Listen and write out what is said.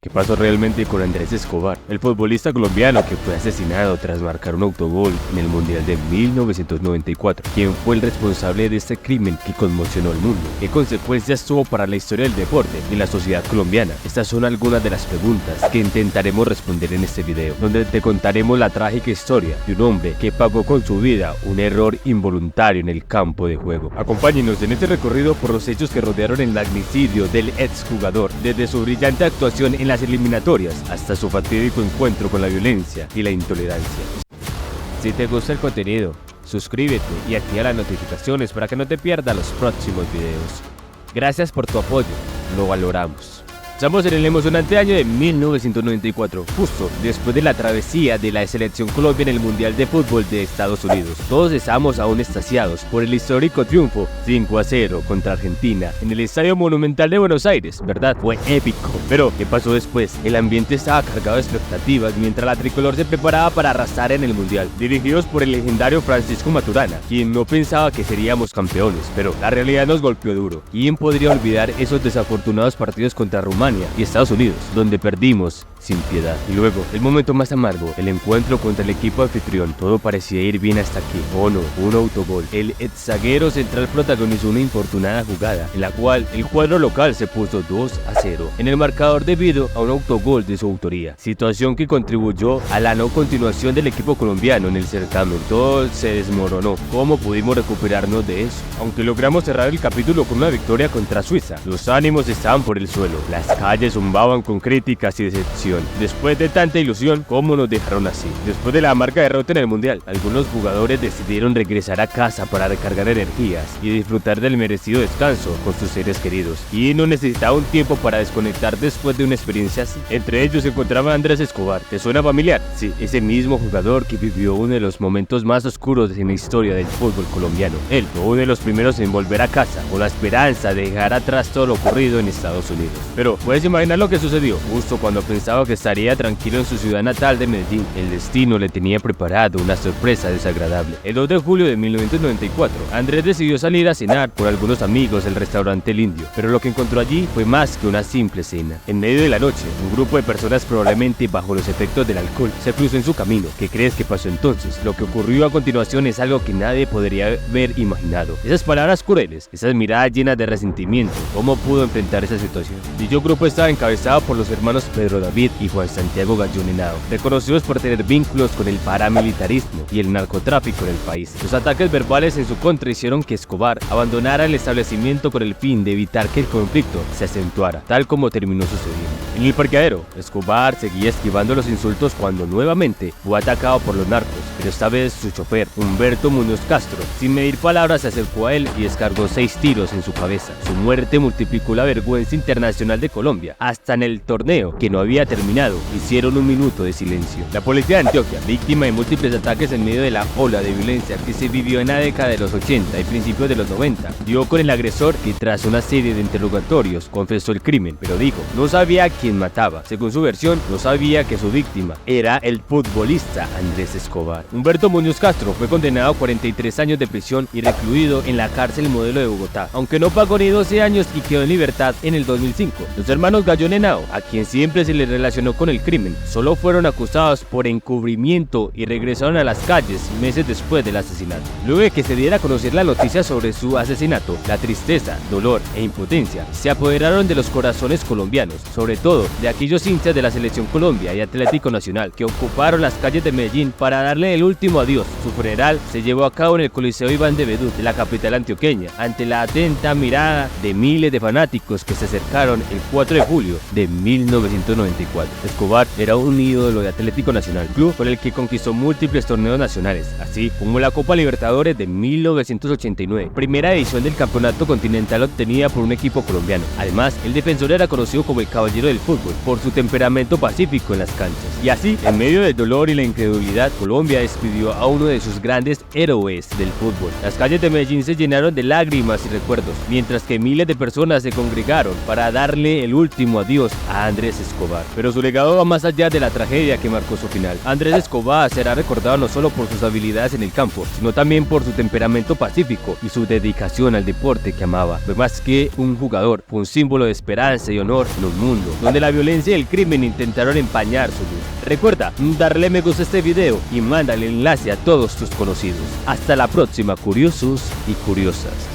¿Qué pasó realmente con Andrés Escobar, el futbolista colombiano que fue asesinado tras marcar un autogol en el Mundial de 1994? ¿Quién fue el responsable de este crimen que conmocionó al mundo? ¿Qué consecuencias tuvo para la historia del deporte y la sociedad colombiana? Estas son algunas de las preguntas que intentaremos responder en este video, donde te contaremos la trágica historia de un hombre que pagó con su vida un error involuntario en el campo de juego. Acompáñenos en este recorrido por los hechos que rodearon el magnicidio del exjugador, desde su brillante actuación en las eliminatorias hasta su fatídico encuentro con la violencia y la intolerancia. Si te gusta el contenido, suscríbete y activa las notificaciones para que no te pierdas los próximos videos. Gracias por tu apoyo, lo valoramos. Estamos en el emocionante año de 1994, justo después de la travesía de la selección Colombia en el Mundial de Fútbol de Estados Unidos. Todos estábamos aún extasiados por el histórico triunfo 5-0 contra Argentina en el Estadio Monumental de Buenos Aires, ¿verdad? Fue épico. Pero, ¿qué pasó después? El ambiente estaba cargado de expectativas mientras la tricolor se preparaba para arrasar en el Mundial, dirigidos por el legendario Francisco Maturana, quien no pensaba que seríamos campeones, pero la realidad nos golpeó duro. ¿Quién podría olvidar esos desafortunados partidos contra Rumania y Estados Unidos, donde perdimos sin piedad? Y luego, el momento más amargo, el encuentro contra el equipo anfitrión. Todo parecía ir bien hasta aquí. Oh no, un autogol. El zaguero central protagonizó una infortunada jugada, en la cual el cuadro local se puso 2-0 en el marcador debido a un autogol de su autoría, situación que contribuyó a la no continuación del equipo colombiano en el certamen. Todo se desmoronó. ¿Cómo pudimos recuperarnos de eso? Aunque logramos cerrar el capítulo con una victoria contra Suiza, los ánimos estaban por el suelo, las calles zumbaban con críticas y decepción. Después de tanta ilusión, ¿cómo nos dejaron así? Después de la amarga derrota en el Mundial, algunos jugadores decidieron regresar a casa para recargar energías y disfrutar del merecido descanso con sus seres queridos. Y no necesitaba un tiempo para desconectar después de una experiencia así. Entre ellos se encontraba Andrés Escobar. ¿Te suena familiar? Sí, ese mismo jugador que vivió uno de los momentos más oscuros en la historia del fútbol colombiano. Él fue uno de los primeros en volver a casa, con la esperanza de dejar atrás todo lo ocurrido en Estados Unidos. Pero, ¿puedes imaginar lo que sucedió? Justo cuando pensaba que estaría tranquilo en su ciudad natal de Medellín, el destino le tenía preparado una sorpresa desagradable. El 2 de julio de 1994, Andrés decidió salir a cenar con algunos amigos del restaurante El Indio, pero lo que encontró allí fue más que una simple cena. En medio de la noche, un grupo de personas, probablemente bajo los efectos del alcohol, se cruzó en su camino. ¿Qué crees que pasó entonces? Lo que ocurrió a continuación es algo que nadie podría haber imaginado. Esas palabras crueles, esas miradas llenas de resentimiento. ¿Cómo pudo enfrentar esa situación? Dicho grupo estaba encabezado por los hermanos Pedro David y Juan Santiago Gallón Henao, reconocidos por tener vínculos con el paramilitarismo y el narcotráfico en el país. Los ataques verbales en su contra hicieron que Escobar abandonara el establecimiento con el fin de evitar que el conflicto se acentuara, tal como terminó sucediendo. En el parqueadero, Escobar seguía esquivando los insultos cuando nuevamente fue atacado por los narcos, pero esta vez su chofer, Humberto Muñoz Castro, sin medir palabras se acercó a él y descargó 6 tiros en su cabeza. Su muerte multiplicó la vergüenza internacional de Colombia. Hasta en el torneo, que no había terminado, hicieron un minuto de silencio. La policía de Antioquia, víctima de múltiples ataques en medio de la ola de violencia que se vivió en la década de los 80 y principios de los 90, dio con el agresor que tras una serie de interrogatorios confesó el crimen, pero dijo, no sabía a quién mataba. Según su versión, no sabía que su víctima era el futbolista Andrés Escobar. Humberto Muñoz Castro fue condenado a 43 años de prisión y recluido en la cárcel Modelo de Bogotá, aunque no pagó ni 12 años y quedó en libertad en el 2005. Los hermanos Gallón Henao, a quien siempre se le relacionó con el crimen, solo fueron acusados por encubrimiento y regresaron a las calles meses después del asesinato. Luego de que se diera a conocer la noticia sobre su asesinato, la tristeza, dolor e impotencia se apoderaron de los corazones colombianos, sobre todo de aquellos hinchas de la Selección Colombia y Atlético Nacional que ocuparon las calles de Medellín para darle el último adiós. Su funeral se llevó a cabo en el Coliseo Iván de Bedú de la capital antioqueña, ante la atenta mirada de miles de fanáticos que se acercaron el 4 de julio de 1994. Escobar era un ídolo de Atlético Nacional, club con el que conquistó múltiples torneos nacionales, así como la Copa Libertadores de 1989, primera edición del campeonato continental obtenida por un equipo colombiano. Además, el defensor era conocido como el caballero del fútbol por su temperamento pacífico en las canchas. Y así, en medio del dolor y la incredulidad, Colombia despidió a uno de sus grandes héroes del fútbol. Las calles de Medellín se llenaron de lágrimas y recuerdos, mientras que miles de personas se congregaron para darle el último adiós a Andrés Escobar. pero su legado va más allá de la tragedia que marcó su final. Andrés Escobar será recordado no solo por sus habilidades en el campo, sino también por su temperamento pacífico y su dedicación al deporte que amaba. Fue más que un jugador, fue un símbolo de esperanza y honor en un mundo donde la violencia y el crimen intentaron empañar su luz. Recuerda darle me gusta a este video y mándale el enlace a todos tus conocidos. Hasta la próxima, curiosos y curiosas.